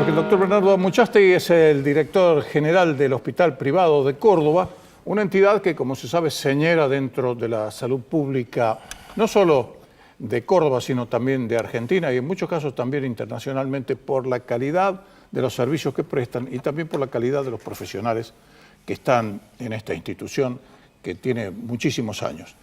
Porque el doctor Bernardo Amuchastegui es el director general del Hospital Privado de Córdoba, una entidad que, como se sabe, señera dentro de la salud pública, no solo de Córdoba, sino también de Argentina y en muchos casos también internacionalmente por la calidad de los servicios que prestan y también por la calidad de los profesionales que están en esta institución que tiene muchísimos años.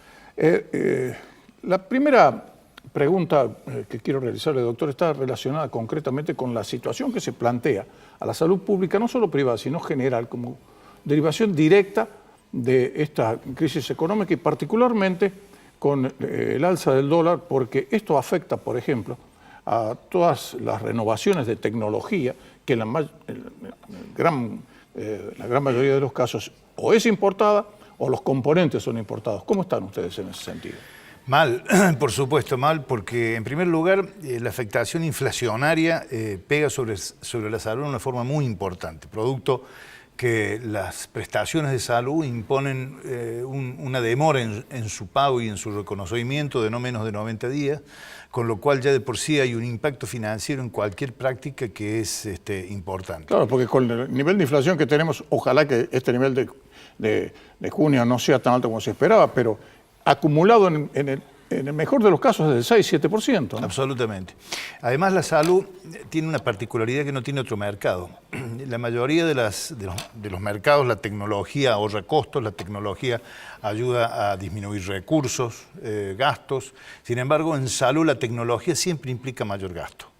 La primera pregunta que quiero realizarle, doctor, está relacionada concretamente con la situación que se plantea a la salud pública, no solo privada, sino general, como derivación directa de esta crisis económica y particularmente con el alza del dólar, porque esto afecta, por ejemplo, a todas las renovaciones de tecnología que la gran mayoría de los casos o es importada o los componentes son importados. ¿Cómo están ustedes en ese sentido? Mal, por supuesto mal, porque en primer lugar la afectación inflacionaria pega sobre la salud de una forma muy importante, producto que las prestaciones de salud imponen una demora en su pago y en su reconocimiento de no menos de 90 días, con lo cual ya de por sí hay un impacto financiero en cualquier práctica que es importante. Claro, porque con el nivel de inflación que tenemos, ojalá que este nivel de junio no sea tan alto como se esperaba, pero acumulado en el mejor de los casos es del 6-7%, ¿no? Absolutamente. Además, la salud tiene una particularidad que no tiene otro mercado. La mayoría de los mercados, la tecnología ahorra costos, la tecnología ayuda a disminuir recursos, gastos. Sin embargo, en salud la tecnología siempre implica mayor gasto.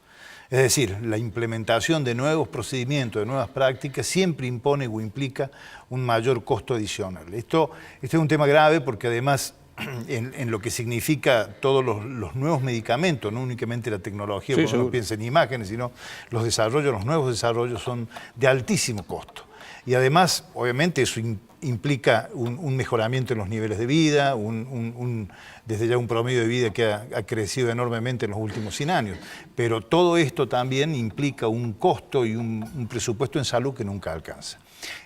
Es decir, la implementación de nuevos procedimientos, de nuevas prácticas, siempre impone o implica un mayor costo adicional. Esto es un tema grave porque además en lo que significa todos los nuevos medicamentos, no únicamente la tecnología, porque uno piensa en imágenes, sino los nuevos desarrollos son de altísimo costo. Y además, obviamente, eso implica un mejoramiento en los niveles de vida, desde ya un promedio de vida que ha crecido enormemente en los últimos 100 años. Pero todo esto también implica un costo y un presupuesto en salud que nunca alcanza.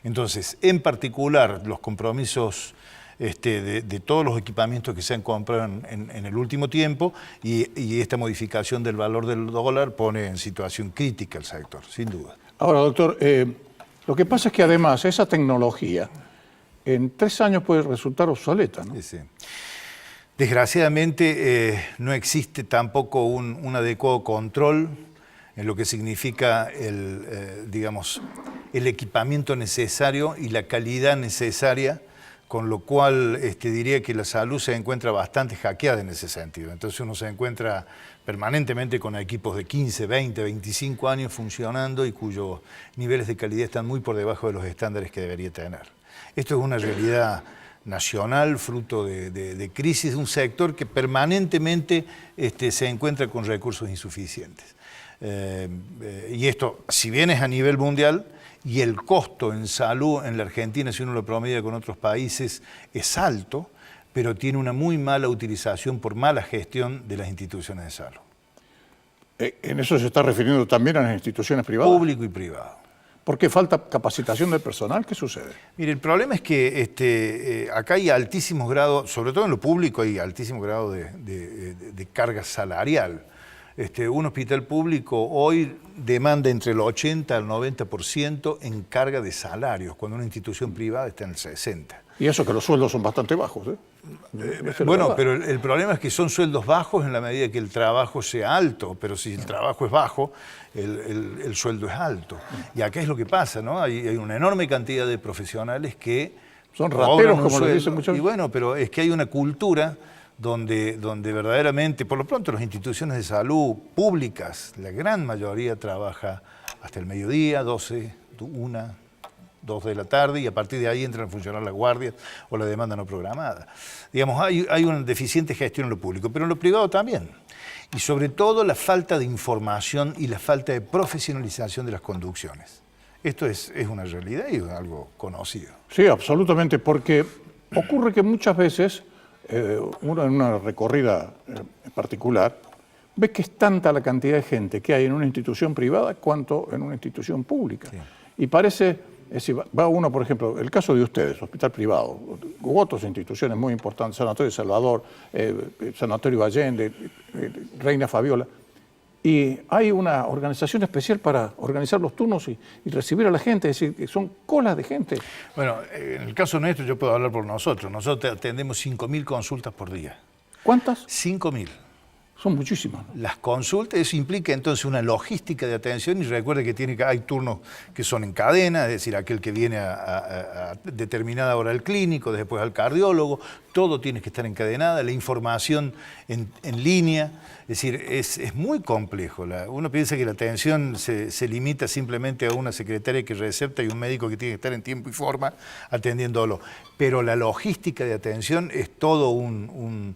Entonces, en particular, los compromisos de todos los equipamientos que se han comprado en el último tiempo y esta modificación del valor del dólar pone en situación crítica al sector, sin duda. Ahora, doctor, lo que pasa es que además esa tecnología en 3 años puede resultar obsoleta, ¿no? Sí, sí. Desgraciadamente no existe tampoco un adecuado control en lo que significa digamos, el equipamiento necesario y la calidad necesaria, con lo cual diría que la salud se encuentra bastante hackeada en ese sentido. Entonces uno se encuentra permanentemente con equipos de 15, 20, 25 años funcionando y cuyos niveles de calidad están muy por debajo de los estándares que debería tener. Esto es una realidad nacional, fruto de crisis de un sector que permanentemente se encuentra con recursos insuficientes. Y esto, si bien es a nivel mundial, y el costo en salud en la Argentina, si uno lo promedia con otros países, es alto, pero tiene una muy mala utilización por mala gestión de las instituciones de salud. ¿En eso se está refiriendo también a las instituciones privadas? Público y privado. ¿Por qué falta capacitación del personal? ¿Qué sucede? Mire, el problema es que acá hay altísimos grados, sobre todo en lo público, hay altísimo grado de carga salarial. Un hospital público hoy demanda entre el 80 al 90% en carga de salarios, cuando una institución privada está en el 60%. Y eso que los sueldos son bastante bajos, ¿eh? Bueno, pero el problema es que son sueldos bajos en la medida que el trabajo sea alto, pero si el trabajo es bajo, el sueldo es alto. Y acá es lo que pasa, ¿no? Hay una enorme cantidad de profesionales que son rateros, como le dicen muchos. Y bueno, pero es que hay una cultura donde verdaderamente, por lo pronto, las instituciones de salud públicas, la gran mayoría trabaja hasta el mediodía, 12, 1, 2 de la tarde, y a partir de ahí entran a funcionar las guardias o la demanda no programada. Digamos, hay una deficiente gestión en lo público, pero en lo privado también. Y sobre todo la falta de información y la falta de profesionalización de las conducciones. Esto es una realidad y es algo conocido. Sí, absolutamente, porque ocurre que muchas veces uno en una recorrida particular ve que es tanta la cantidad de gente que hay en una institución privada cuanto en una institución pública. Sí. Y parece, es decir, va uno, por ejemplo, el caso de ustedes, hospital privado, u otras instituciones muy importantes, Sanatorio Salvador, Sanatorio Allende, Reina Fabiola, y hay una organización especial para organizar los turnos y recibir a la gente, es decir, que son colas de gente. Bueno, en el caso nuestro yo puedo hablar por nosotros. Nosotros atendemos 5.000 consultas por día. ¿Cuántas? 5.000. Son muchísimas, ¿no? Las consultas, eso implica entonces una logística de atención y recuerde que hay turnos que son en cadena, es decir, aquel que viene a determinada hora al clínico, después al cardiólogo, todo tiene que estar encadenada, la información en línea, es decir, es muy complejo. Uno piensa que la atención se limita simplemente a una secretaria que recepta y un médico que tiene que estar en tiempo y forma atendiéndolo, pero la logística de atención es todo un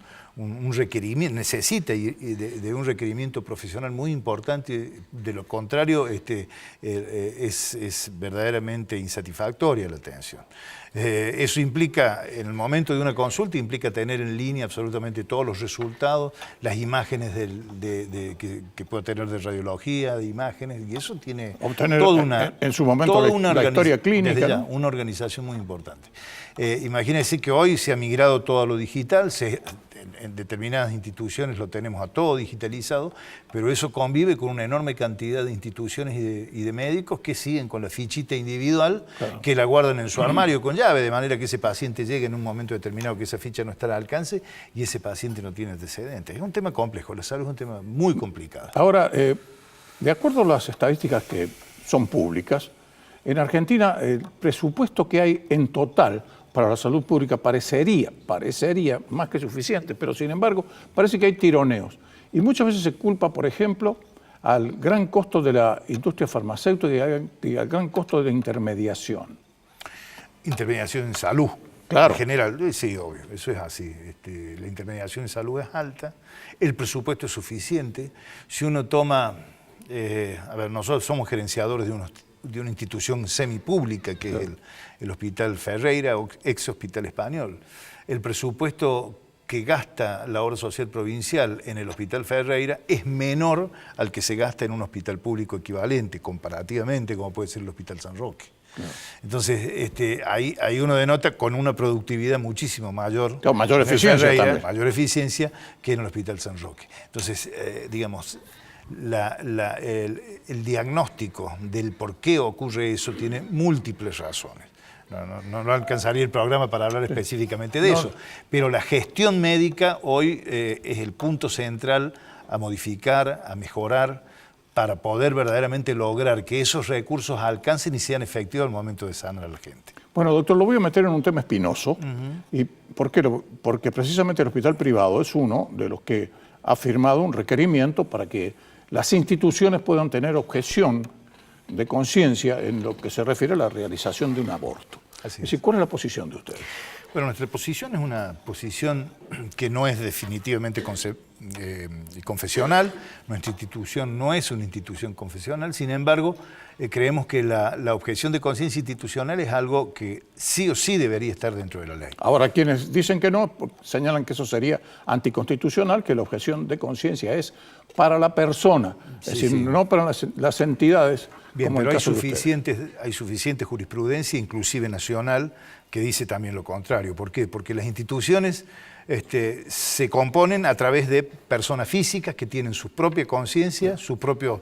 requerimiento, necesita de un requerimiento profesional muy importante, de lo contrario es verdaderamente insatisfactoria la atención. Eso implica, en el momento de una consulta, implica tener en línea absolutamente todos los resultados, las imágenes que pueda tener de radiología, de imágenes, y eso tiene obtener toda una, en su momento la historia clínica, desde ya, ¿no? Una organización muy importante. Imagínense que hoy se ha migrado todo a lo digital, en determinadas instituciones lo tenemos a todo digitalizado, pero eso convive con una enorme cantidad de instituciones y de médicos que siguen con la fichita individual, claro, que la guardan en su armario con llave, de manera que ese paciente llegue en un momento determinado que esa ficha no está al alcance y ese paciente no tiene antecedentes. Es un tema complejo, la salud es un tema muy complicado. Ahora, de acuerdo a las estadísticas que son públicas, en Argentina el presupuesto que hay en total para la salud pública parecería más que suficiente, pero sin embargo parece que hay tironeos. Y muchas veces se culpa, por ejemplo, al gran costo de la industria farmacéutica y al gran costo de la intermediación. Intermediación en salud. Claro. En general, sí, obvio, eso es así. La intermediación en salud es alta, el presupuesto es suficiente. Si uno toma, nosotros somos gerenciadores de una institución semipública que es el Hospital Ferreira, ex Hospital Español. El presupuesto que gasta la obra social provincial en el Hospital Ferreira es menor al que se gasta en un hospital público equivalente, comparativamente, como puede ser el Hospital San Roque. Claro. Entonces, ahí uno denota con una productividad muchísimo mayor. Claro, mayor eficiencia Ferreira, también. Mayor eficiencia que en el Hospital San Roque. Entonces, digamos, el diagnóstico del por qué ocurre eso tiene múltiples razones. No alcanzaría el programa para hablar específicamente de eso, pero la gestión médica hoy es el punto central a modificar, a mejorar, para poder verdaderamente lograr que esos recursos alcancen y sean efectivos al momento de sanar a la gente. Bueno, doctor, lo voy a meter en un tema espinoso. ¿Y por qué? Porque precisamente el hospital privado es uno de los que ha firmado un requerimiento para que las instituciones puedan tener objeción de conciencia en lo que se refiere a la realización de un aborto. Es decir, ¿cuál es la posición de ustedes? Bueno, nuestra posición es una posición que no es definitivamente confesional. Nuestra institución no es una institución confesional, sin embargo, creemos que la objeción de conciencia institucional es algo que sí o sí debería estar dentro de la ley. Ahora, quienes dicen que no, señalan que eso sería anticonstitucional, que la objeción de conciencia es para la persona, es decir, no para las entidades. Bien, pero hay suficiente jurisprudencia, inclusive nacional, que dice también lo contrario. ¿Por qué? Porque las instituciones se componen a través de personas físicas que tienen su propia conciencia, sus propias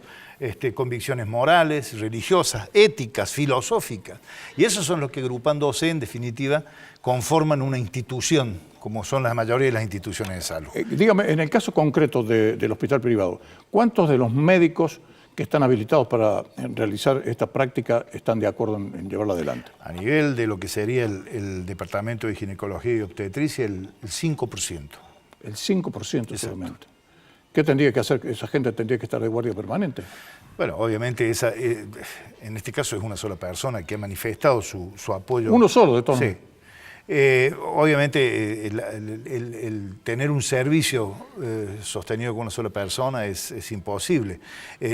convicciones morales, religiosas, éticas, filosóficas. Y esos son los que, agrupándose, en definitiva, conforman una institución, como son la mayoría de las instituciones de salud. Dígame, en el caso concreto del hospital privado, ¿cuántos de los médicos que están habilitados para realizar esta práctica están de acuerdo en llevarla adelante? A nivel de lo que sería el Departamento de Ginecología y Obstetricia, el 5%. El 5% solamente. ¿Qué tendría que hacer? ¿Esa gente tendría que estar de guardia permanente? Bueno, obviamente en este caso es una sola persona que ha manifestado su apoyo. ¿Uno solo de todos? Sí. Obviamente el tener un servicio sostenido con una sola persona es imposible.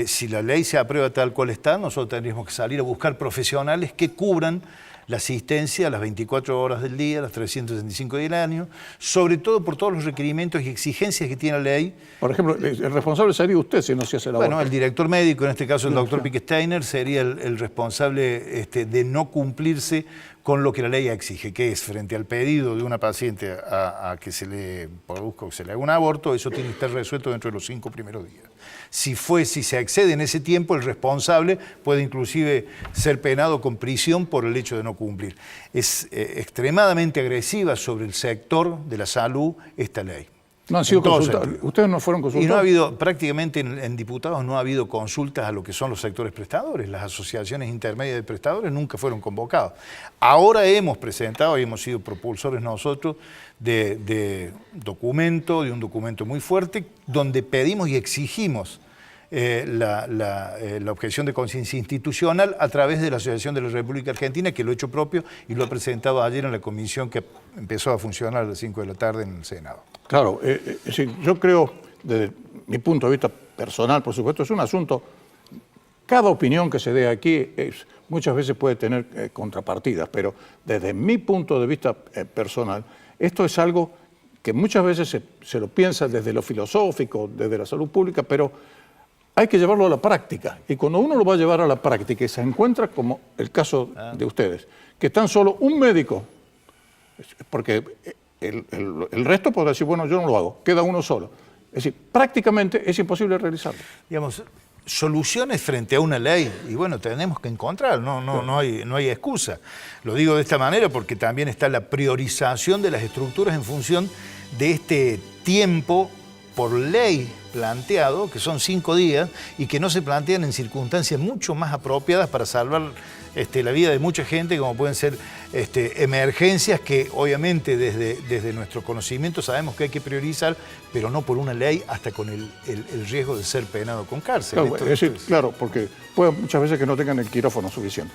Si la ley se aprueba tal cual está, nosotros tendríamos que salir a buscar profesionales que cubran la asistencia a las 24 horas del día, las 365 días del año, sobre todo por todos los requerimientos y exigencias que tiene la ley. Por ejemplo, el responsable sería usted si no se hace el aborto. Bueno, el director médico, en este caso el doctor Piquesteiner, sería el responsable de no cumplirse con lo que la ley exige, que es frente al pedido de una paciente a que se le produzca o se le haga un aborto, eso tiene que estar resuelto dentro de los 5 primeros días. Si se excede en ese tiempo, el responsable puede inclusive ser penado con prisión por el hecho de no cumplir. Es extremadamente agresiva sobre el sector de la salud esta ley. No han sido consultados. ¿Ustedes no fueron consultados? Y no ha habido, prácticamente en diputados no ha habido consultas a lo que son los sectores prestadores. Las asociaciones intermedias de prestadores nunca fueron convocados. Ahora hemos presentado y hemos sido propulsores nosotros de un documento muy fuerte, donde pedimos y exigimos la objeción de conciencia institucional a través de la Asociación de la República Argentina, que lo ha hecho propio y lo ha presentado ayer en la comisión que empezó a funcionar a las 5 de la tarde en el Senado. Claro, es decir, yo creo, desde mi punto de vista personal, por supuesto, es un asunto, cada opinión que se dé aquí muchas veces puede tener contrapartidas, pero desde mi punto de vista personal, esto es algo que muchas veces se lo piensa desde lo filosófico, desde la salud pública, pero hay que llevarlo a la práctica. Y cuando uno lo va a llevar a la práctica y se encuentra, como el caso de ustedes, que tan solo un médico, porque el resto podrá decir, bueno, yo no lo hago, queda uno solo. Es decir, prácticamente es imposible realizarlo. Digamos, soluciones frente a una ley, y bueno, tenemos que encontrar, no hay excusa. Lo digo de esta manera porque también está la priorización de las estructuras en función de este tiempo por ley planteado, que son 5 días, y que no se plantean en circunstancias mucho más apropiadas para salvar la vida de mucha gente, como pueden ser emergencias que obviamente desde nuestro conocimiento sabemos que hay que priorizar, pero no por una ley hasta con el riesgo de ser penado con cárcel. Claro, claro, porque puede muchas veces que no tengan el quirófano suficiente.